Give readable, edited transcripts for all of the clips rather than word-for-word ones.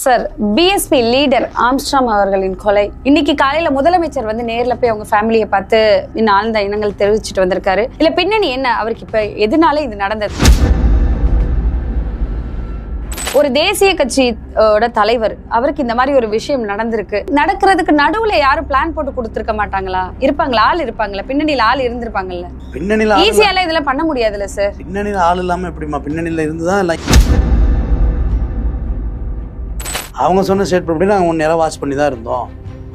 Sir, BSP leader Armstrong அவர்களின் கொலை இன்னைக்கு காலையில முதலமைச்சர் வந்து நேர்ல போய் அவங்க ஃபேமிலியை பார்த்து இன்னும் ஆழ்ந்த எண்ணங்கள் தெரிவிச்சுட்டு வந்திருக்காரு. இல்ல பின்னணி என்ன, அவருக்கு இப்ப எதனால இது நடந்தது? ஒரு தேசிய கட்சியோட தலைவர், அவருக்கு இந்த மாதிரி ஒரு விஷயம் நடந்திருக்கு. நடக்கிறதுக்கு நடுவுல யாரும் பிளான் போட்டு கொடுத்திருக்க மாட்டாங்களா? இருப்பாங்களா? ஆள் இருப்பாங்களா? பின்னணியில ஆள் இருந்திருப்பாங்கல்ல? பின்னணியில ஈஸியால இதெல்லாம் பண்ண முடியாதுல்ல சார்? பின்னணியில ஆள் இல்லாம எப்படிமா? பின்னணியில இருந்துதான் எல்லாம். அவங்க சொன்ன ஸ்டேட்மெண்ட் அப்படி நாங்கள் 1 நேரம் வாட்ச் பண்ணி தான் இருந்தோம்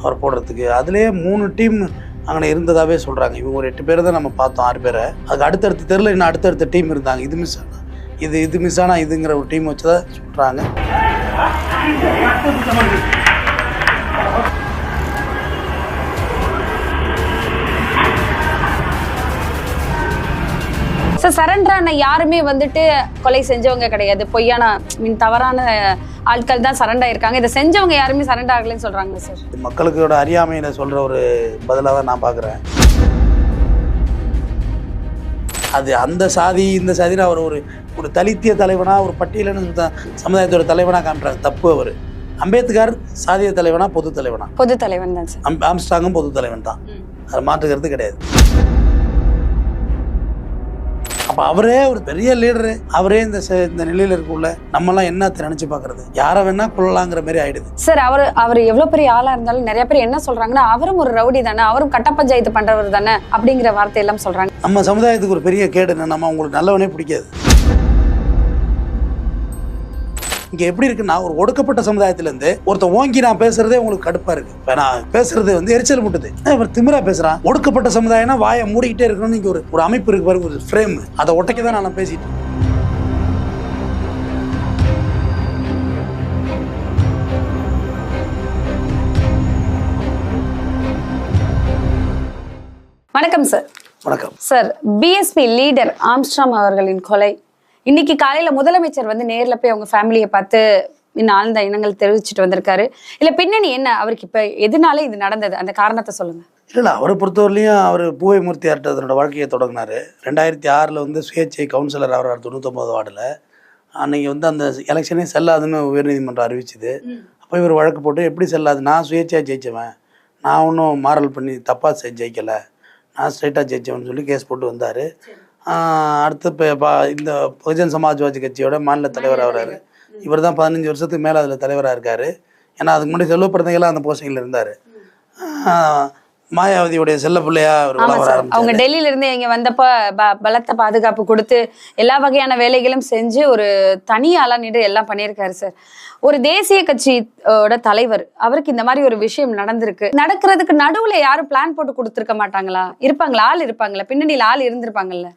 அவர் போடுறதுக்கு. அதுலேயே 3 டீம் அங்கே இருந்ததாகவே சொல்கிறாங்க. இவங்க ஒரு 8 பேரை தான் நம்ம பார்த்தோம், 6 பேரை. அதுக்கு அடுத்தடுத்த தெருவில் இன்னும் அடுத்தடுத்த டீம் இருந்தாங்க. இது மிஸ் ஆனால் இது மிஸ் ஆனால் இதுங்கிற ஒரு டீம் வச்சு தான் சொல்கிறாங்க. சார், சரண்டரான யாருமே வந்துட்டு கொலை செஞ்சவங்க கிடையாது. பொய்யான தவறான ஆட்கள் தான் சரண்டா இருக்காங்க. இதை செஞ்சவங்க யாருமே சரண்டா ஆகலன்னு சொல்றாங்க சார். மக்களுக்கோட அறியாமையில சொல்ற ஒரு பதிலாக தான் நான் பார்க்குறேன். அது அந்த சாதி இந்த சாதின்னு அவர் ஒரு தலித்திய தலைவனா, ஒரு பட்டியலின சமுதாயத்தோட தலைவனா காமிக்கிறாங்க. தப்பு. அவர் அம்பேத்கர் சாதிய தலைவனா, பொது தலைவனா? பொது தலைவன் தான் சார். ஆம்ஸ்ட்ராங்கும் பொது தலைவன் தான், அதை மாற்றுக்கிறது கிடையாது. அப்போ அவரே ஒரு பெரிய லீடரு, அவரே இந்த நிலையில இருக்குள்ள நம்மலாம் என்ன நினைச்சு பாக்குறது? யாரை வேணா கொள்ளலாங்கிற மாதிரி ஆயிடுது சார். அவர் எவ்வளவு பெரிய ஆளா இருந்தாலும் நிறைய பேர் என்ன சொல்றாங்கன்னா, அவரும் ஒரு ரவுடி தானே, அவரும் கட்ட பஞ்சாயத்து பண்றவர் தானே அப்படிங்கிற வார்த்தை எல்லாம் சொல்றாங்க. நம்ம சமுதாயத்துக்கு ஒரு பெரிய கேடு என்ன, நம்ம உங்களுக்கு நல்லவனே பிடிக்காது. இங்க எப்படி இருக்குன்னா, ஒரு ஒடுக்கப்பட்ட சமுதாயத்துல இருந்து ஒருத்தர் ஓங்கி நான் பேசுறதே உங்களுக்கு கடுப்பா இருக்கு. நான் பேசுறது எரிச்சல் முட்டுது. அவர் திமிரா பேசுறான். ஒடுக்கப்பட்ட சமுதாயம்னா வாயை மூடிக்கிட்டே இருக்கணும்னு இங்க ஒரு அமைப்பு இருக்கு பாருங்க, ஒரு ஃப்ரேம். அதை ஒட்டைக்க தான் நான் பேசிட்டு. வணக்கம் சார். வணக்கம் சார். பிஎஸ்பி லீடர் ஆம்ஸ்ட்ராங் அவர்களின் கொலை இன்னைக்கு காலையில முதலமைச்சர் வந்து நேர்ல போய் அவங்க ஃபேமிலியை பார்த்து இன்னும் ஆழ்ந்த எண்ணங்கள் தெரிவிச்சுட்டு வந்திருக்காரு. இல்ல பின்னணி என்ன, அவருக்கு இப்ப எதனால இது நடந்தது, அந்த காரணத்தை சொல்லுங்க. இல்லை, அவரை பொறுத்தவரையிலையும் அவர் பூவை மூர்த்தியார்ட்ட அதனோட வாழ்க்கையை தொடங்கினார். 2006 சுயேட்சை கவுன்சிலர் அவர் 99 வார்டில். அன்னைக்கு அந்த எலெக்ஷனே செல்லாதுன்னு உயர்நீதிமன்றம் அறிவிச்சுது. அப்போ இவர் வழக்கு போட்டு, எப்படி செல்லாது, நான் சுயேட்சையாக ஜெயிச்சவன், நான் ஒன்றும் மாரல் பண்ணி தப்பாக ஜெயிக்கலை, நான் ஸ்ட்ரைட்டாக ஜெயிச்சவன் சொல்லி கேஸ் போட்டு வந்தார். அடுத்து இப்போ இந்த பகுஜன் சமாஜ்வாதி கட்சியோட மாநில தலைவர் ஆகிறாரு. இவர் தான் 15 வருஷத்துக்கு மேலே அதில் தலைவராக இருக்கார். ஏன்னா அதுக்கு முன்னாடி செல்வப்பிரதைகளாக அந்த போஸ்டிங்கில் இருந்தார். மாயாவதியுடைய செல்ல பிள்ளையா அவங்க டெல்லியில இருந்து இங்க வந்தப்ப பலத்த பாதுகாப்பு கொடுத்து எல்லா வகையான வேலைகளும் செஞ்சு ஒரு தனி ஆளா நின்று எல்லாம் பண்ணியிருக்காரு சார். ஒரு தேசிய கட்சியோட தலைவர், அவருக்கு இந்த மாதிரி ஒரு விஷயம் நடந்திருக்கு. நடக்கிறதுக்கு நடுவுல யாரும் பிளான் போட்டு கொடுத்திருக்க மாட்டாங்களா? இருப்பாங்களா? ஆள் இருப்பாங்களா? பின்னணியில ஆள் இருந்திருப்பாங்கல்ல?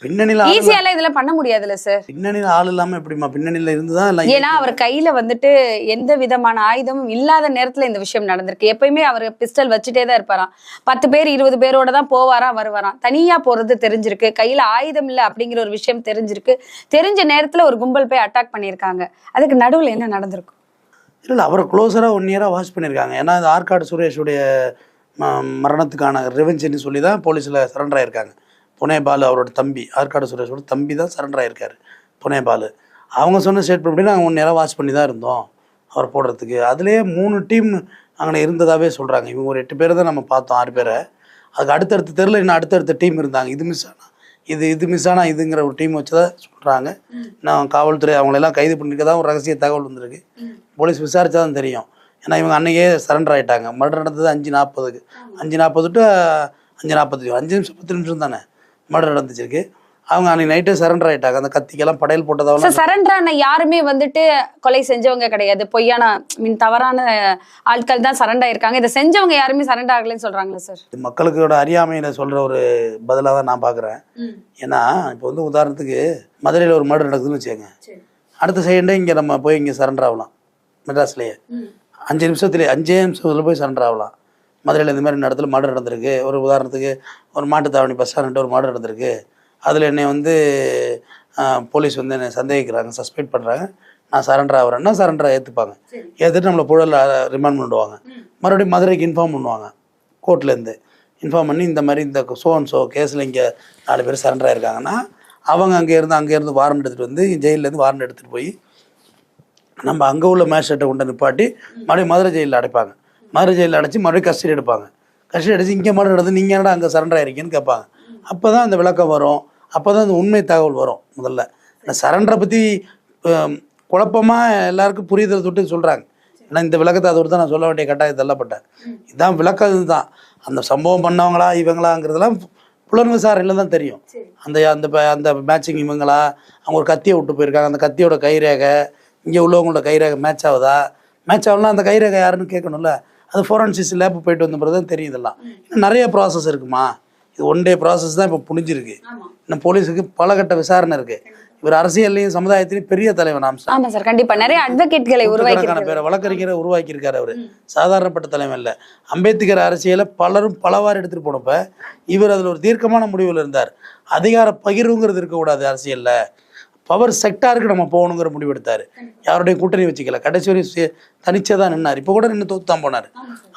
பின்னணியில ஈஸியால இதெல்லாம் பண்ண முடியாதுல்ல சார்? பின்னணியில ஆள் இல்லாம எப்படிமா? பின்னணியில இருந்துதான். ஏன்னா அவர் கையில வந்துட்டு எந்த விதமான ஆயுதமும் இல்லாத நேரத்துல இந்த விஷயம் நடந்திருக்கு. எப்பயுமே அவர் பிஸ்டல் வச்சுட்டே தான் இருப்பாராம். 10 பேர் 20 பேரோட தான் போவாராம் வருவாராம். தனியா போறது தெரிஞ்சிருக்கு. கையில ஆயுதம் இல்லை அப்படிங்கிற ஒரு விஷயம் தெரிஞ்சிருக்கு. தெரிஞ்ச நேரத்துல ஒரு கும்பல் போய் அட்டாக் பண்ணியிருக்காங்க. அதுக்கு நடுவுல என்ன நடந்திருக்கும்? இல்லை, அவரை க்ளோஸரா 1 இயரா வாட்ச் பண்ணியிருக்காங்க. ஏன்னா இந்த ஆற்காடு சுரேஷுடைய மரணத்துக்கான ரிவெஞ்சுன்னு சொல்லி தான் போலீஸில் சரண்டர் ஆயிருக்காங்க. புனே பாலு அவரோட தம்பி, ஆற்காடு சுரேஷோட தம்பி தான் சரண்டர் ஆயிருக்காரு, புனே பாலு. அவங்க சொன்ன ஸ்டேட்மெண்ட் அப்படி நாங்கள் 1 நேரம் வாட்ச் பண்ணி தான் இருந்தோம் அவர் போடுறதுக்கு. அதுலேயே 3 டீம் அங்கே இருந்ததாகவே சொல்கிறாங்க. இவங்க ஒரு 8 பேரை தான் நம்ம பார்த்தோம், 6 பேரை. அதுக்கு அடுத்தடுத்த தெருவில் இன்னும் அடுத்தடுத்த டீம் இருந்தாங்க. இது மிஸ் ஆனால் இதுங்கிற ஒரு டீம் வச்சு தான் சொல்கிறாங்க. நான் காவல்துறை அவங்களெல்லாம் கைது பண்ணிருக்க தான் ஒரு ரகசிய தகவல் வந்திருக்கு. போலீஸ் விசாரிச்சா தான் தெரியும். ஏன்னா இவங்க அன்னைக்கே சரண்டர் ஆகிட்டாங்க. மர்டர் நடந்தது 5:40 5:40 டு 5:40 5 நிமிஷம் 10 நிமிஷம் தானே மர்டர் நடந்துச்சிருக்கு. அவங்க அன்னைக்கு நைட்டே சரண்டர் ஆகிட்டாங்க. அந்த கத்திக்கெல்லாம் படையல் போட்டதால சரண்டரான யாருமே வந்துட்டு கொலை செஞ்சவங்க கிடையாது. பொய்யான தவறான ஆட்கள் தான் சரண்டா இருக்காங்க. இதை செஞ்சவங்க யாருமே சரண்டா ஆகலன்னு சொல்றாங்களா சார்? மக்களுக்கோட அறியாமையில சொல்ற ஒரு பதிலாக தான் நான் பார்க்குறேன். ஏன்னா இப்போ உதாரணத்துக்கு மதுரையில் ஒரு மர்டர் நடக்குதுன்னு வச்சுக்கோங்க. அடுத்த செகண்டே இங்கே நம்ம போய் இங்கே சரண்டர் ஆகலாம். மெட்ராஸ்லேயே 5 நிமிஷத்துல போய் சரண்டர் ஆகலாம். மதுரையில் இந்த மாதிரி இடத்துல மர்டர் நடந்திருக்கு. ஒரு உதாரணத்துக்கு ஒரு மாட்டுத்தாவணி பஸ் ஸ்டாண்ட் ஒரு மர்டர் நடந்திருக்கு. அதில் என்னை போலீஸ் என்னை சந்தேகிக்கிறாங்க, சஸ்பெக்ட் பண்ணுறாங்க. நான் சரண்டர் ஆகிறேன்னா சரண்டரை ஏற்றுப்பாங்க. ஏற்றுட்டு நம்மளை புழலில் ரிமாண்ட் பண்ணுவாங்க. மறுபடியும் மதுரைக்கு இன்ஃபார்ம் பண்ணுவாங்க. கோர்ட்லேருந்து இன்ஃபார்ம் பண்ணி இந்த மாதிரி இந்த ஸோ கேஸில் இங்கே 4 பேர் சரண்டர் ஆகிருக்காங்கன்னா அவங்க அங்கேருந்து வாரண்ட் எடுத்துகிட்டு ஜெயிலேருந்து வாரண்ட் எடுத்துகிட்டு போய் நம்ம அங்கே உள்ள மேஜிஸ்ட்ரேட்டை கொண்டு நிப்பாட்டி மறுபடியும் மதுரை ஜெயிலில் அடைப்பாங்க. மதுரை ஜெயிலில் அடைச்சி மறுபடியும் கஸ்டடி எடுப்பாங்க. கஸ்டடி அடிச்சு இங்கே மட்டும் நடந்து நீங்கள் என்னடா அங்கே சரண்டர் ஆயிருக்கீன்னு கேட்பாங்க. அப்போ தான் அந்த விளக்கம் வரும். அப்போ தான் அந்த உண்மை தகவல் வரும். முதல்ல இந்த சரண்டரை பற்றி குழப்பமாக எல்லாருக்கும் புரிதல் தொட்டு சொல்கிறாங்க. ஏன்னா இந்த விளக்கத்தை அதோடு தான் நான் சொல்ல வேண்டிய கட்டாயம் தள்ளப்பட்டேன். இதுதான் விளக்கம். இதுதான் அந்த சம்பவம் பண்ணவங்களா இவங்களாங்கிறதெல்லாம் புலன் விசாரணையில் தான் தெரியும். அந்த அந்த அந்த மேட்சிங் இவங்களா, அவங்க ஒரு கத்தியை விட்டு போயிருக்காங்க, அந்த கத்தியோட கைரேகை இங்கே உள்ளவங்களோட கைரேகை மேட்ச் ஆகுதா, மேட்ச் ஆகலாம் அந்த கைரேகை யாருன்னு கேட்கணும்ல. அது ஃபோரன்சிக்ஸ் லேப் போயிட்டு வந்த பிறகு தான் தெரியும். இதெல்லாம் இன்னும் நிறைய ப்ராசஸ் இருக்குமா. இது ஒன் டே ப்ராசஸ் தான் இப்போ புரிஞ்சிருக்கு. இன்னும் போலீஸுக்கு பல கட்ட விசாரணை இருக்குது. இவர் அரசியல்லையும் சமுதாயத்திலையும் பெரிய தலைவன். ஆமா சார், கண்டிப்பா நிறைய அட்வொகேட்களை உருவாக்கி வழக்கறிஞரை உருவாக்கி இருக்காரு. அவரு சாதாரணப்பட்ட தலைவன் இல்லை. அம்பேத்கர் அரசியலை பலரும் பலவாறு எடுத்துட்டு போனப்ப இவர் அதில் ஒரு தீர்க்கமான முடிவில் இருந்தார். அதிகார பகிர்வுங்கிறது இருக்கக்கூடாது அரசியல்ல, பவர் செக்டாருக்கு நம்ம போகணுங்கிற முடிவு எடுத்தார். யாருடைய கூட்டணி வச்சுக்கல, கடைசி வரை தனிச்சே தான் நின்னார். இப்போ கூட நின்று தோத்து தான் போனார்.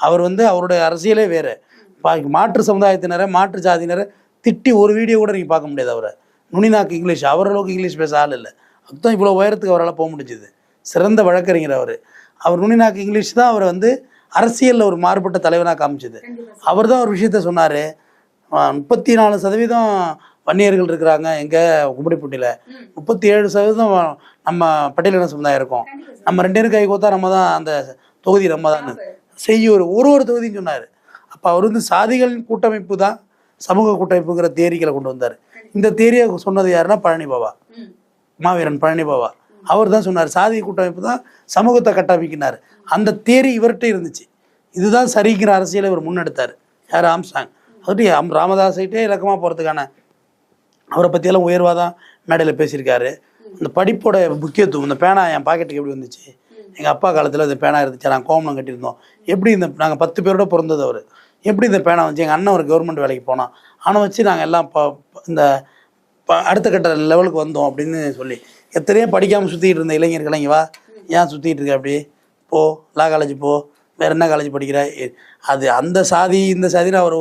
அவர் அவருடைய அரசியலே வேறு. மாற்று சமுதாயத்தினரை மாற்று ஜாதியினரை திட்டி ஒரு வீடியோ கூட நீங்கள் பார்க்க முடியாது. அவரை நுனிநாக்கு இங்கிலீஷ், அவரளவுக்கு இங்கிலீஷ் பேச ஆள் இல்லை. அதுதான் இவ்வளோ உயரத்துக்கு அவரால் போக முடிஞ்சுது. சிறந்த வழக்கறிஞர் அவர் நுனிநாக்கு இங்கிலீஷ் தான் அவரை அரசியலில் ஒரு மாறுபட்ட தலைவனாக காமிச்சது. அவர் தான் ஒரு விஷயத்த சொன்னார். 34% வன்னியர்கள் இருக்கிறாங்க எங்கள் கும்படிப்பட்டியில், 37% நம்ம பட்டியலின சமுதாயம் இருக்கும். நம்ம 2 பேரும் கை கோத்தா நம்ம தான் அந்த தொகுதி நம்ம தான் செய்ய ஒரு தொகுதின்னு சொன்னார். அப்போ அவர் சாதிகளின் கூட்டமைப்பு தான் சமூக கூட்டமைப்புங்கிற தேரிகளை கொண்டு வந்தார். இந்த தேரியை சொன்னது யாருன்னா பழனி பாபா, மாவீரன் பழனி பாபா. அவர் தான் சொன்னார் சாதி கூட்டமைப்பு தான் சமூகத்தை கட்டமைக்கினார். அந்த தேரி இவர்கிட்ட இருந்துச்சு. இதுதான் சரிங்கிற அரசியலை இவர் முன்னெடுத்தார். யார்? ஆம்ஸ்டாங். அதுட்டு ராமதாஸைட்டே இலக்கமாக போகிறதுக்கான அவரை பற்றியெல்லாம் உயர்வாக தான் மேடையில் பேசியிருக்காரு. அந்த படிப்போட முக்கியத்துவம், இந்த பேனா என் பாக்கெட்டுக்கு எப்படி வந்துச்சு, எங்கள் அப்பா காலத்தில் இந்த பேனா இருந்துச்சு, நாங்கள் கோமணம் கட்டியிருந்தோம், எப்படி நாங்கள் 10 பேரோட பிறந்தது அவர், எப்படி இந்த பேனா வந்துச்சு, எங்கள் அண்ணன் ஒரு கவர்மெண்ட் வேலைக்கு போனோம், ஆனால் வச்சு நாங்கள் எல்லாம் இந்த அடுத்த கட்ட லெவலுக்கு வந்தோம் அப்படின்னு சொல்லி எத்தனையோ படிக்காமல் சுற்றிக்கிட்டு இருந்த இளைஞர்கள் இங்கே வா, ஏன் சுற்றிட்டு இருக்க, அப்படி போ, லா காலேஜ் போ, வேறு என்ன காலேஜ் படிக்கிற, அது அந்த சாதி இந்த சாதின்னு அவர்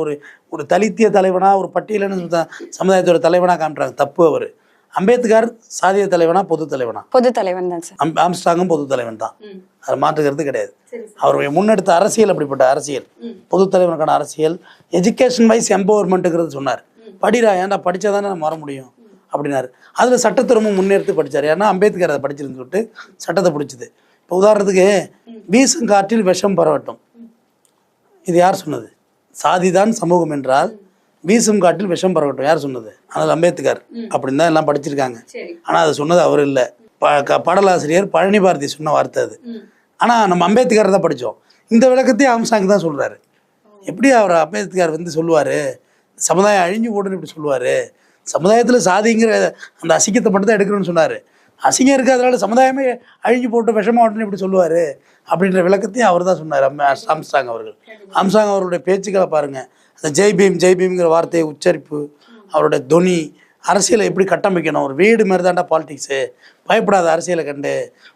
ஒரு தலித்திய தலைவனாக, ஒரு பட்டியலின சமுதாயத்தோட தலைவனாக காமிட்டாங்க. தப்பு. அவர் அம்பேத்கர் சாதிய தலைவனா பொது தலைவனா? பொது தலைவன் தான் சார். ஆம்ஸ்டாங்கும் பொது தலைவன் தான், அது மாற்றுக்கிறது கிடையாது. அவருடைய முன்னெடுத்த அரசியல் அப்படிப்பட்ட அரசியல், பொது தலைவனுக்கான அரசியல். எஜுகேஷன் வைஸ் எம்பவர்மெண்ட்டுங்கிறது சொன்னார். படிடா, ஏன்டா படித்தா தானே நம்ம வர முடியும் அப்படின்னாரு. அதில் சட்டத்தை ரொம்ப முன்னெடுத்து படித்தார். ஏன்னா அம்பேத்கர் அதை படிச்சிருந்து சொல்லிட்டு சட்டத்தை பிடிச்சிது. இப்போ உதாரணத்துக்கு வீசும் காற்றில் விஷம் பரவட்டும், இது யார் சொன்னது? சாதிதான் சமூகம் என்றால் வீசும் காட்டில் விஷம் பரவட்டும் யார் சொன்னது? ஆனால் அம்பேத்கர். அப்படின்னு தான் எல்லாம் படிச்சிருக்காங்க. ஆனால் அதை சொன்னது அவர் இல்லை, பாடலாசிரியர் பழனி பாரதி சொன்ன வார்த்தை அது. ஆனால் நம்ம அம்பேத்கர் தான் படித்தோம். இந்த விளக்கத்தையும் ஆம்ஸ்டாங் தான் சொல்கிறாரு. எப்படி அவர் அம்பேத்கர் சொல்லுவார் சமுதாயம் அழிஞ்சு போடுன்னு இப்படி சொல்லுவார்? சமுதாயத்தில் சாதிங்கிற அந்த அசிங்கத்தை மட்டும் தான் எடுக்கணும்னு சொன்னார். அசிங்கம் இருக்குது, அதனால சமுதாயமே அழிஞ்சு போட்டு விஷமாவட்டுன்னு இப்படி சொல்லுவார் அப்படின்ற விளக்கத்தையும் அவர் தான் சொன்னார் ஆம்ஸ்டாங் அவர்கள். ஆம்ஸ்டாங் அவருடைய பேச்சுக்களை பாருங்கள். அந்த ஜெய்பீம்ங்கிற வார்த்தையை உச்சரிப்பு, அவருடைய துணி, அரசியலை எப்படி கட்டமைக்கணும். ஒரு வீடு மாதிரி தாண்டா பாலிடிக்ஸு, பயப்படாத அரசியலை கண்டு.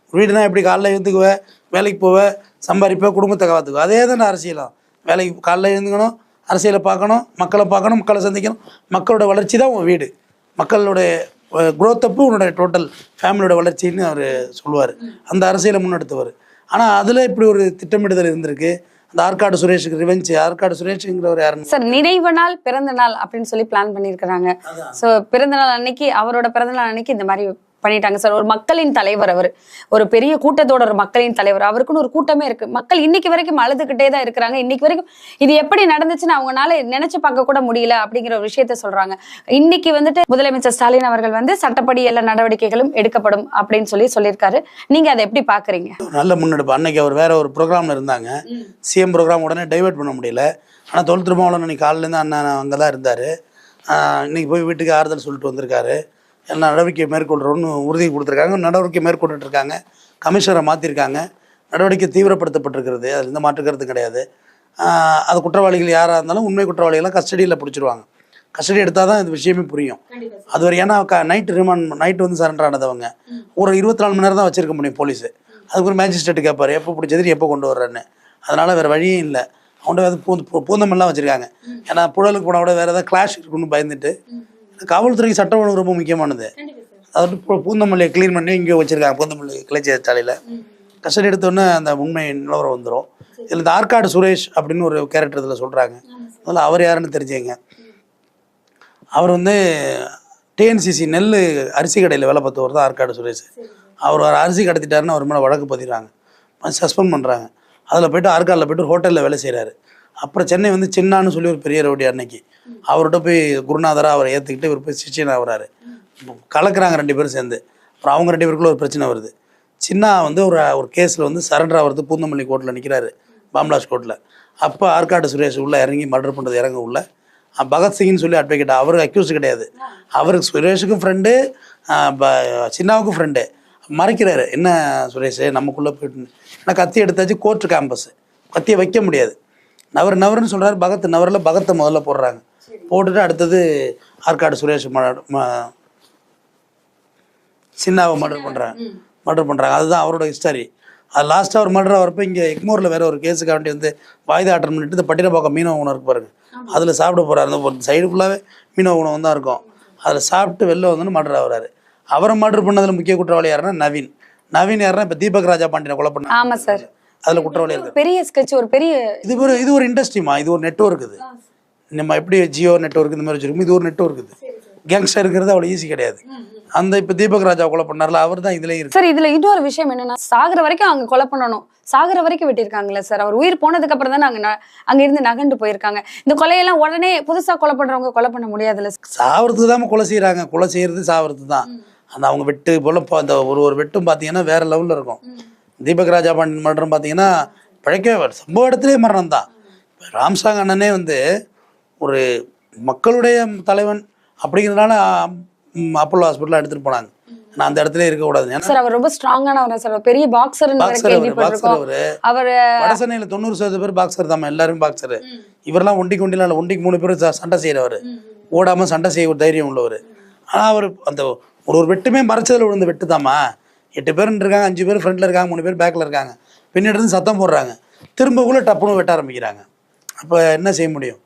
ஒரு வீடுனா எப்படி காலைல எழுந்துக்குவேன், வேலைக்கு போவேன், சம்பாதிப்பேன், குடும்பத்தை காத்துக்குவேன், அதே தானே அரசியலாம். வேலைக்கு காலைல எழுந்துக்கணும், அரசியலை பார்க்கணும், மக்களை சந்திக்கணும். மக்களோட வளர்ச்சி தான் உன் வீடு. மக்களுடைய குரோத் அப்போ உன்னோட டோட்டல் ஃபேமிலியோட வளர்ச்சின்னு அவர் சொல்லுவார். அந்த அரசியலை முன்னெடுத்தவர். ஆனால் அதில் இப்படி ஒரு திட்டமிடுதல் இருந்திருக்கு. அந்த ஆற்காடு சுரேஷுக்கு ரிவெஞ்ச். ஆற்காடு சுரேஷுங்கிறவர் யாருன்னு சார், நினைவு நாள் பிறந்த நாள் அப்படின்னு சொல்லி பிளான் பண்ணியிருக்கிறாங்க. ஸோ பிறந்த நாள் அன்னைக்கு, அவரோட பிறந்த நாள் அன்னைக்கு இந்த மாதிரி பண்ணிட்டாங்க சார். ஒரு மக்களின் தலைவர், அவர் ஒரு பெரிய கூட்டத்தோட ஒரு மக்களின் தலைவர், அவருக்குன்னு ஒரு கூட்டமே இருக்கு. மக்கள் இன்னைக்கு வரைக்கும் அழுதுகிட்டே தான் இருக்கிறாங்க. இன்னைக்கு வரைக்கும் இது எப்படி நடந்துச்சுன்னு அவங்களால நினைச்சு பார்க்க கூட முடியல அப்படிங்கிற ஒரு விஷயத்த சொல்றாங்க. இன்னைக்கு முதலமைச்சர் ஸ்டாலின் அவர்கள் சட்டப்படி எல்லா நடவடிக்கைகளும் எடுக்கப்படும் அப்படின்னு சொல்லியிருக்காரு. நீங்க அதை எப்படி பாக்குறீங்க? நல்ல முன்னெடுப்பு. அன்னைக்கு அவர் வேற ஒரு ப்ரோக்ராம்ல இருந்தாங்க. சிஎம் ப்ரோக்ராம் உடனே டைவெர்ட் பண்ண முடியல. ஆனால் தொல் திருமாவளவன் இன்னைக்கு காலையிலேருந்து அண்ணன் அங்கே தான் இருந்தார். இன்னைக்கு போய் வீட்டுக்கு ஆறுதல் சொல்லிட்டு வந்திருக்காரு. எல்லா நடவடிக்கை மேற்கொள்கிறோன்னு உறுதி கொடுத்துருக்காங்க. நடவடிக்கை மேற்கொண்டுட்டு இருக்காங்க. கமிஷனரை மாற்றிருக்காங்க. நடவடிக்கை தீவிரப்படுத்தப்பட்டிருக்கிறது. அது எந்த மாற்றுக்கிறது கிடையாது. அது குற்றவாளிகள் யாராக இருந்தாலும் உண்மை குற்றவாளிகள்லாம் கஸ்டடியில் பிடிச்சிருவாங்க. கஸ்டடி எடுத்தால் தான் இந்த விஷயமே புரியும். அது வரை ஏன்னா நைட்டு சரண்டர் ஆனதவங்க ஒரு 24 மணி நேரம் தான் வச்சிருக்க முடியும் போலீஸு. அதுக்கு ஒரு மேஜிஸ்ட்ரேட் கேட்பார் எப்போ பிடிச்சது எப்போ கொண்டு வர்றேன்னு. அதனால் வேறு வழியும் இல்லை. அவன்கிட்ட பூந்தமெல்லாம் வச்சுருக்காங்க. ஏன்னா புழலுக்கு போனால் கூட வேறு ஏதாவது கிளாஷ் இருக்குன்னு பயந்துட்டு. காவல்துறைக்கு சட்டம் ஒழுங்கு ரொம்ப முக்கியமானது. அதாவது பூந்தமல்லியை க்ளீன் பண்ணி இங்கே வச்சுருக்காங்க. பூந்தமல்லி கிளை சாலையில் கஸ்டடி எடுத்தோடனே அந்த உண்மை நிலவரம் வந்துடும். இதில் இந்த ஆற்காடு சுரேஷ் அப்படின்னு ஒரு கேரக்டர் இதில் சொல்கிறாங்க. அதில் அவர் யாருன்னு தெரிஞ்சுங்க. அவர் வந்து டிஎன்சிசி நெல் அரிசி கடையில் வேலை பார்த்தவர் தான் ஆற்காடு சுரேஷ். அவர் ஒரு அரிசி கடத்திட்டாருன்னு அவர் மேலே வழக்கு பதிகிறாங்க, சஸ்பெண்ட் பண்ணுறாங்க. அதில் போய்ட்டு ஆற்காடில் போய்ட்டு ஹோட்டலில் வேலை செய்கிறாரு. அப்புறம் சென்னை வந்து சின்னான்னு சொல்லி ஒரு பெரிய ரவுடி அன்னைக்கு அவர்கிட்ட போய் குருநாதராக அவரை ஏற்றுக்கிட்டு இவர் போய் சிஷ்யனாக வராரு. கலக்குறாங்க 2 பேரும் சேர்ந்து. அப்புறம் அவங்க 2 பேருக்குள்ள ஒரு பிரச்சனை வருது. சின்னா வந்து ஒரு கேஸில் வந்து சரண்டர் ஆகிறது பூந்தமல்லி கோர்ட்டில் நிற்கிறாரு, பாம்லாஸ் கோர்ட்டில். அப்போ ஆற்காடு சுரேஷ் உள்ளே இறங்கி மர்டர் பண்ணுறது இறங்க உள்ள பகத்சிங்னு சொல்லி அட்வொகேட், அவர் அக்யூஸ் கிடையாது, அவருக்கு சுரேஷுக்கும் ஃப்ரெண்டு சின்னாவுக்கும் ஃப்ரெண்டு. மறைக்கிறாரு, என்ன சுரேஷ் நமக்குள்ளே போயிட்டு ஏன்னா கத்தி எடுத்தாச்சு, கோர்ட்டு கேம்பஸ் கத்தியை வைக்க முடியாது, நவருன்னு சொல்கிறாரு. நவரில் பகத்தை முதல்ல போடுறாங்க. போட்டுட்டு அடுத்தது ஆற்காடு சுரேஷ் சின்னாவை மர்டர் பண்ணுறாங்க. அதுதான் அவரோட ஹிஸ்டரி. அது லாஸ்ட்டாக ஒரு மர்டர் வரப்போ இங்கே எக்மோரில் வேறு ஒரு கேஸுக்காக வேண்டி வந்து வாய்தா அட்டன் பண்ணிட்டு இந்த பட்டினப்பாக்கம் மீனவ உணவு இருக்கு பாருங்க, அதில் சாப்பிட போகிறாரு. அந்த சைடு ஃபுல்லாகவே மீனவ உணவு தான் இருக்கும். அதில் சாப்பிட்டு வெளில வந்து மர்டர் ஆகிறாரு. அவரை மர்டர் பண்ணதில் முக்கிய குற்றவாளி யாருன்னா நவீன் யாருன்னா இப்போ தீபக் ராஜா பாண்டியனை கொலை பண்ண. ஆமாம் சார், அதில் குற்றவாளி இருக்கு. பெரிய ஸ்கெட்ச், ஒரு பெரிய இது ஒரு இண்டஸ்ட்ரிமா, இது ஒரு நெட்வொர்க். இது நம்ம எப்படி ஜியோ நெட்வொர்க் இந்த மாதிரி வச்சுருக்கோம், இது ஒரு நெட்வொர்க். இது கேங்ஸ்டர் இருக்கிறது அவ்வளோ ஈஸி கிடையாது. அந்த இப்போ தீபக் ராஜா கொலை பண்ணார்ல, அவர் தான் இதுல இருக்கு சார். இதுல இன்னொரு விஷயம் என்னன்னா, சாகுற வரைக்கும் அவங்க கொலை பண்ணணும், சாகுற வரைக்கும் வெட்டியிருக்காங்களே சார். அவர் உயிர் போனதுக்கு அப்புறம் தான் அங்க இருந்து நகண்டு போயிருக்காங்க. இந்த கொலையெல்லாம் உடனே புதுசா கொலை பண்றவங்க கொலை பண்ண முடியாதுல்ல. சாவறதுக்கு தான் கொலை செய்யறாங்க, கொலை செய்யறது சாவறது தான். அந்த அவங்க வெட்டு போல அந்த ஒரு வெட்டும் பார்த்தீங்கன்னா வேற லெவலில் இருக்கும். தீபக் ராஜா பாண்டியன் மரணம் பார்த்தீங்கன்னா பழைக்க சம்பவ இடத்துலேயே மரணம் தான். ராம்சாங் அண்ணனே வந்து ஒரு மக்களுடைய தலைவன் அப்படிங்கிறதுனால அப்போலோ ஹாஸ்பிட்டல் எடுத்துட்டு போனாங்க. நான் அந்த இடத்துல இருக்கக்கூடாது சார். அவர் ரொம்ப ஸ்ட்ராங்கானவர் சார், பெரிய பாக்ஸர். அவர் வடசென்னையில் 90% பேர் பாக்ஸர் தான், எல்லாரும் பாக்ஸர். இவரெல்லாம் ஒண்டிக்கு 3 பேர் சண்டை செய்யறவர், ஓடாம சண்டை செய்ய ஒரு தைரியம் உள்ளவர். ஆனால் அவர் அந்த ஒரு வெட்டுமே மறைச்சதில் விழுந்த வெட்டு தாமா. 8 பேர் இருக்காங்க, 5 பேர் ஃப்ரண்ட்ல இருக்காங்க, 3 பேர் பேக்ல இருக்காங்க, பின்னாடி இருந்து சத்தம் போடுறாங்க, திரும்பக்குள்ள டப்புன்னு வெட்ட ஆரம்பிக்கிறாங்க. அப்போ என்ன செய்ய முடியும்?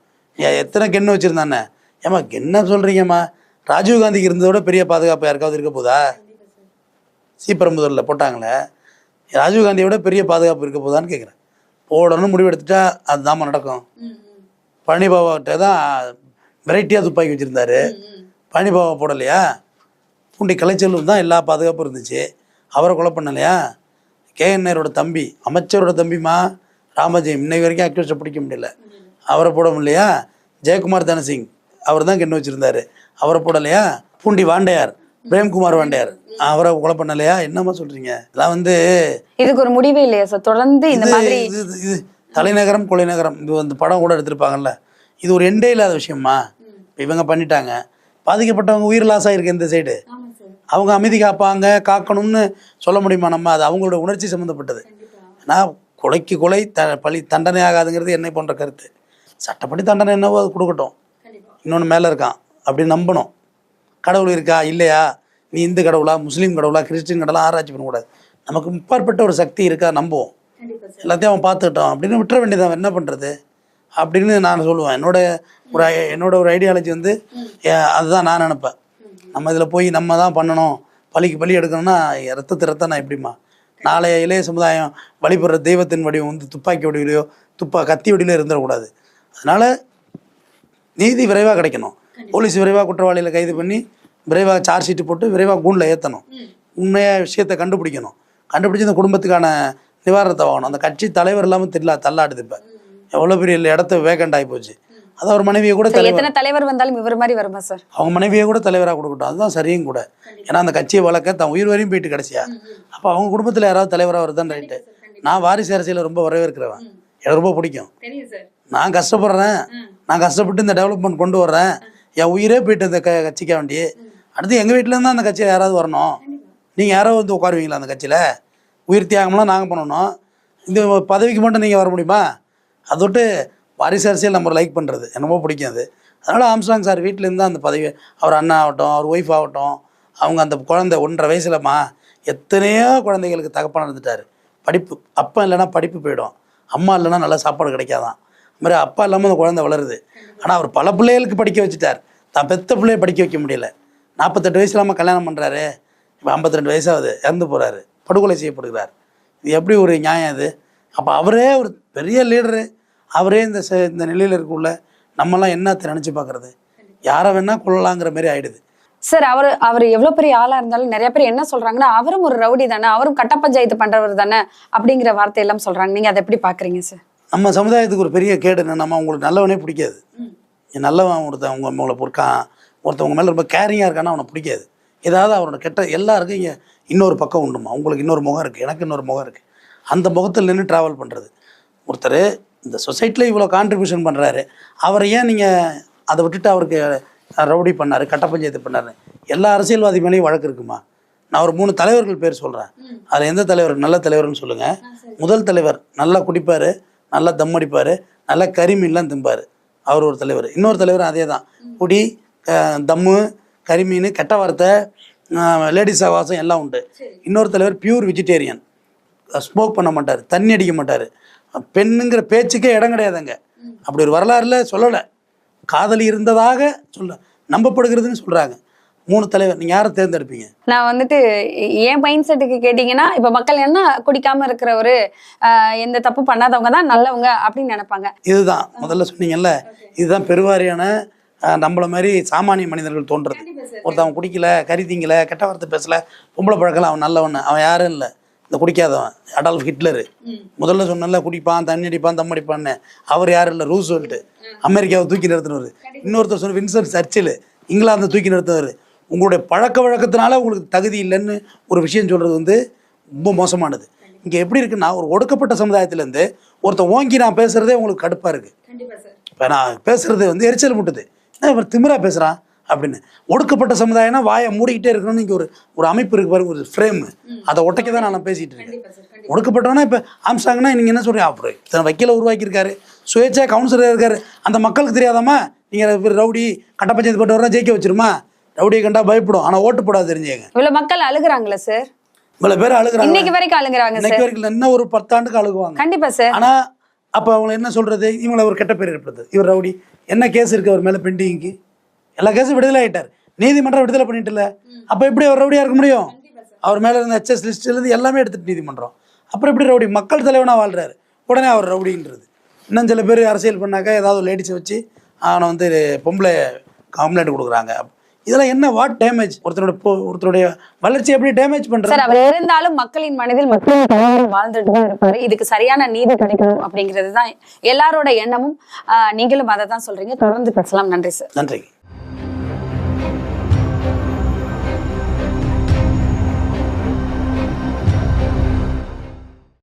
எத்தனை கென்னு வச்சிருந்தானே? ஏமா என்ன சொல்றீங்கம்மா? ராஜீவ்காந்திக்கு இருந்ததோட பெரிய பாதுகாப்பு யாருக்காவது இருக்க போதா? ஸ்ரீபெரும்புதூரில் போட்டாங்களே, ராஜீவ்காந்தியோட பெரிய பாதுகாப்பு இருக்க போதான்னு கேட்குறேன். போடணும்னு முடிவெடுத்துட்டா அதுதான் நடக்கும். பழனிபாபாட்ட தான் வெரைட்டியாக துப்பாக்கி வச்சுருந்தாரு, பழனிபாபா போடலையா? பூண்டி கலைச்செல்வம் தான் எல்லா பாதுகாப்பும் இருந்துச்சு, அவரை கொலை பண்ணலையா? கேஎன்ஆரோட தம்பி, அமைச்சரோட தம்பிமா ராமஜெயம், இன்னைக்கு வரைக்கும் அக்யூஸ்டை பிடிக்க முடியல, அவரை போட முடியலையா? ஜெயக்குமார் தனசிங் அவர் தான் கென்னு வச்சுருந்தாரு, அவரை போடலையா? பூண்டி வாண்டையார், பிரேம்குமார் வாண்டையார், அவரை கொலை பண்ணலையா? என்னமா சொல்றீங்க? இதெல்லாம் வந்து இதுக்கு ஒரு முடிவே இல்லையா சார்? தொடர்ந்து இந்த மாதிரி இது தலைநகரம் கொலைநகரம், இது வந்து படம் கூட எடுத்திருப்பாங்கல்ல, இது ஒரு எண்டே இல்லாத விஷயமா? இவங்க பண்ணிட்டாங்க, பாதிக்கப்பட்டவங்க உயிர் லாஸ் ஆயிருக்கு. இந்த சைடு அவங்க அமைதி காப்பாங்க, காக்கணும்னு சொல்ல முடியுமா நம்ம? அது அவங்களோட உணர்ச்சி சம்மந்தப்பட்டது. ஆனால் கொலைக்கு கொலை பழி தண்டனை ஆகாதுங்கிறது என்னை போன்ற கருத்து. சட்டப்படி தண்டனை என்னவோ அது கொடுக்கட்டும், இன்னொன்று மேலே இருக்கான் அப்படின்னு நம்பணும். கடவுள் இருக்கா இல்லையா, நீ இந்து கடவுளா முஸ்லீம் கடவுளா கிறிஸ்டின் கடவுளா ஆராய்ச்சி பண்ணக்கூடாது. நமக்கு முப்பாற்பட்ட ஒரு சக்தி இருக்கா, நம்புவோம், எல்லாத்தையும் அவன் பார்த்துக்கிட்டோம் அப்படின்னு விட்டுற வேண்டியதான். என்ன பண்ணுறது அப்படின்னு நான் சொல்லுவேன். என்னோட ஒரு ஐடியாலஜி வந்து அதுதான் நான் நினப்பேன். நம்ம இதில் போய் நம்ம தான் பண்ணணும், பலிக்கு பலி எடுக்கணும்னா ரத்தத்தை நான் எப்படிமா? நாளைய இளைய சமுதாயம் வழிபடுற தெய்வத்தின் வடிவம் வந்து துப்பாக்கி வடிவிலையோ கத்தி வடிவிலையோ இருந்துடக்கூடாது. அதனால் நீதி விரைவாக கிடைக்கணும். போலீஸ் விரைவாக குற்றவாளிகளை கைது பண்ணி விரைவாக சார்ஜ் ஷீட்டு போட்டு விரைவாக கூண்டில் ஏற்றணும். உண்மையாக விஷயத்தை கண்டுபிடிக்கணும். கண்டுபிடிச்சி இந்த குடும்பத்துக்கான நிவாரணத்தை வாங்கணும். அந்த கட்சி தலைவர் இல்லாமல் தள்ளாடுது. இப்போ எவ்வளோ பெரிய இடத்த வேகண்ட் ஆகி போச்சு. அது அவர் மனைவியை கூட தலைவர் வந்தாலும் இவர் மாதிரி வருமா சார்? அவங்க மனைவியை கூட தலைவராக கொடுக்கட்டும், அதுதான் சரியும் கூட. ஏன்னா அந்த கட்சியை வளர்க்க தான் உயிர் வரையும் போயிட்டு கடைசியா. அப்போ அவங்க குடும்பத்தில் யாராவது தலைவராக வருதான் ரைட்டு. நான் வாரிசு அரசியலை ரொம்ப வரவேற்கிறவன், எனக்கு ரொம்ப பிடிக்கும். நான் கஷ்டப்படுறேன், நான் கஷ்டப்பட்டு இந்த டெவலப்மெண்ட் கொண்டு வர்றேன், என் உயிரே போயிட்டு இந்த கட்சிக்க வேண்டிய. அடுத்து எங்கள் வீட்டிலேருந்து அந்த கட்சியில் யாராவது வரணும். நீங்கள் யாராவது வந்து உட்காருவீங்களா அந்த கட்சியில்? உயிர் தியாகம்லாம் நாங்கள் பண்ணணும், இந்த பதவிக்கு மட்டும் நீங்கள் வர முடியுமா? அதை விட்டு வாரிசு அரசியல் நம்ம லைக் பண்ணுறது எனக்கு ரொம்ப பிடிக்கும் அது. அதனால் ஆம்ஸ்ட்ராங் சார் வீட்டிலேருந்து அந்த பதவி, அவர் அண்ணா ஆகட்டும், அவர் ஒய்ஃப் ஆகட்டும், அவங்க அந்த குழந்தை 1.5 வயசுலம்மா எத்தனையோ குழந்தைகளுக்கு தகப்பன இருந்துட்டார். படிப்பு அப்பா இல்லைன்னா படிப்பு போயிடும், அம்மா இல்லைன்னா நல்லா சாப்பாடு கிடைக்காதான். அது மாதிரி அப்பா இல்லாமல் அந்த குழந்தை வளருது. ஆனால் அவர் பல பிள்ளைகளுக்கு படிக்க வச்சுட்டார், தான் பெத்த பிள்ளைய படிக்க வைக்க முடியல. 48 வயசு இல்லாமல் கல்யாணம் பண்ணுறாரு, இப்போ 52 வயசாகுது, இறந்து போகிறாரு, படுகொலை செய்யப்படுகிறார். இது எப்படி ஒரு நியாயம் அது? அப்போ அவரே ஒரு பெரிய லீடரு, அவரே இந்த நிலையில் இருக்குள்ள நம்மலாம் என்னத்தை நினச்சி பார்க்குறது? யாரை வேணால் கொள்ளலாங்கிற மாதிரி ஆயிடுது. சார் அவர் எவ்வளவு பெரிய ஆளா இருந்தாலும் நிறைய பேர் என்ன சொல்றாங்கன்னா, அவரும் ஒரு ரவுடி தானே, அவரும் கட்ட பஞ்சாயத்து பண்றவர் தானே அப்படிங்கிற வார்த்தை எல்லாம் சொல்றாங்க. நீங்க அதை எப்படி பாக்குறீங்க சார்? நம்ம சமுதாயத்துக்கு ஒரு பெரிய கேடு என்ன, நம்ம உங்களுக்கு நல்லவனே பிடிக்காது. நல்லவன் உங்களை பொறுக்கான், ஒருத்தவங்க மேலே ரொம்ப கேரிங்காக இருக்கான்னா அவனை பிடிக்காது. ஏதாவது அவரோட கெட்ட எல்லாருக்கும் இங்கே இன்னொரு பக்கம் உண்டுமா, உங்களுக்கு இன்னொரு முகம் இருக்குது, எனக்கு இன்னொரு முகம் இருக்குது. அந்த முகத்தில் நின்று ட்ராவல் பண்ணுறது. ஒருத்தர் இந்த சொசைட்டியில் இவ்வளோ கான்ட்ரிபியூஷன் பண்ணுறாரு, அவரை ஏன் நீங்கள் அதை விட்டுட்டு அவருக்கு ரவுடி பண்ணார், கட்ட பஞ்சாயத்து பண்ணார்? எல்லா அரசியல்வாதி மேலேயும் வழக்கு இருக்குமா? நான் ஒரு 3 தலைவர்கள் பேர் சொல்கிறேன். அதில் எந்த தலைவர் நல்ல தலைவர்னு சொல்லுங்கள். முதல் தலைவர் நல்லா குடிப்பார், நல்லா தம் அடிப்பார், நல்லா கரிமீன்லாம் திம்பார், அவர் ஒரு தலைவர். இன்னொரு தலைவர் அதே தான், குடி, தம்மு, கரிமீன், கெட்ட வார்த்தை, லேடிஸ் ஆவாசம் எல்லாம் உண்டு. இன்னொரு தலைவர் பியூர் வெஜிடேரியன், ஸ்மோக் பண்ண மாட்டார், தண்ணி அடிக்க மாட்டார், பெண்ணுங்கிற பேச்சுக்கே இடம் கிடையாதுங்க. அப்படி ஒரு வரலாறுல சொல்லலை, காதலி இருந்ததாக நம்பப்படுகிறதுன்னு சொல்கிறாங்க. 3 தலைவர், நீங்கள் யாரை தேர்ந்தெடுப்பீங்க? நான் வந்துட்டு என் மைண்ட் செட்டுக்கு கேட்டிங்கன்னா, இப்போ மக்கள் என்ன குடிக்காம இருக்கிறவரு, எந்த தப்பு பண்ணாதவங்க தான் நல்லவங்க அப்படின்னு நினைப்பாங்க. இதுதான் முதல்ல சொன்னீங்கல்ல, இதுதான் பெருவாரியான நம்மள மாதிரி சாமானிய மனிதர்கள் தோன்றது. ஒருத்தவன் குடிக்கல, கறி திங்கல, கெட்ட வார்த்தை பேசல, பொம்பளை பழக்கம், அவன் நல்லவன். அவன் யாரும் இல்லை, இந்த குடிக்காதவன். அடால்ஃப் ஹிட்லரு முதல்ல சொன்னல, குடிப்பான், தண்ணி அடிப்பான், தம் அடிப்பான்னு. அவர் யாரும் இல்லை, ரூஸ்வெல்ட், அமெரிக்காவை தூக்கி நிறுத்தினவர். இன்னொருத்தர் சொன்ன வின்சென்ட் சர்ச்சில், இங்கிலாந்தை தூக்கி நிறுத்தினவர். உங்களுடைய பழக்க வழக்கத்தினால உங்களுக்கு தகுதி இல்லைன்னு ஒரு விஷயம் சொல்கிறது ரொம்ப மோசமானது. இங்கே எப்படி இருக்குன்னா, ஒரு ஒடுக்கப்பட்ட சமுதாயத்திலேருந்து ஒருத்தர் ஓங்கி நான் பேசுகிறதே உங்களுக்கு கடுப்பாக இருக்குது. இப்போ நான் பேசுகிறது எரிச்சல் முட்டுது, இவர் திமிரா பேசுகிறான் அப்படின்னு. ஒடுக்கப்பட்ட சமுதாயம்னா வாயை மூடிக்கிட்டே இருக்கணும்னு இங்கே ஒரு அமைப்பு இருக்கு பாருங்க, ஒரு ஃப்ரேம். அதை ஒட்டைக்க தான் நான் பேசிகிட்டு இருக்கேன். ஒடுக்கப்பட்டவனா இப்போ ஆம்ஸ்டாங்னா நீங்கள் என்ன சொல்கிறீங்க? அப்புறம் இத்தனை வக்கீலை உருவாக்கியிருக்காரு, சுயேட்சா கவுன்சிலராக இருக்காரு. அந்த மக்களுக்கு தெரியாதாமா, நீங்கள் ரவுடி கட்ட பஞ்சாயத்து போட்டு வரலாம் ஜெயிக்க வச்சிருமா? ரவுடியை கண்டா பயப்படும், ஆனால் ஓட்டு போடாது தெரிஞ்சுங்க. இவ்வளவு மக்கள் அழுகுறாங்களா சார்? இவ்வளவு பேர் அழுகுறாங்க, இன்னைக்கு வரைக்கும் அழுகுறாங்க. இன்னைக்கு வரைக்கும் இன்னும் ஒரு 10 ஆண்டுக்கு அழுகுவாங்க. கண்டிப்பா சார். ஆனா அப்ப அவங்க என்ன சொல்றது, இவங்களை ஒரு கெட்ட பேர் ஏற்படுது. இவர் ரவுடி, என்ன கேஸ் இருக்கு அவர் மேல பெண்டிங்க்கு? எல்லா கேஸும் விடுதலை ஆயிட்டார், நீதிமன்றம் விடுதலை பண்ணிட்டு இல்ல. அப்ப எப்படி அவர் ரவுடியா இருக்க முடியும்? அவர் மேல இருந்த HS லிஸ்ட்ல இருந்து எல்லாமே எடுத்துட்டு நீதிமன்றம். அப்புறம் எப்படி ரவுடி? மக்கள் தலைவனா வாழ்றாரு, உடனே அவர் ரவுடின்றது. இன்னும் சில பேர் அரசியல் பண்ணாக்க ஏதாவது லேடிஸை வச்சு அவனை பொம்பளை கம்ப்ளைண்ட் கொடுக்குறாங்க. இதெல்லாம் என்ன, வாட் டேமேஜ்? ஒருத்தருடைய வளர்ச்சி எப்படி டேமேஜ் பண்றாரு? சார், அவர் இருந்தாலும் மக்களின் மனதில் மக்களின் தலைவரும் வாழ்ந்துட்டு தான் இருப்பாரு. இதுக்கு சரியான நீதி கிடைக்கணும் அப்படிங்கிறது தான் எல்லாரோட எண்ணமும். நீங்களும் அதை தான் சொல்றீங்க. தொடர்ந்து பேசலாம். நன்றி சார். நன்றி.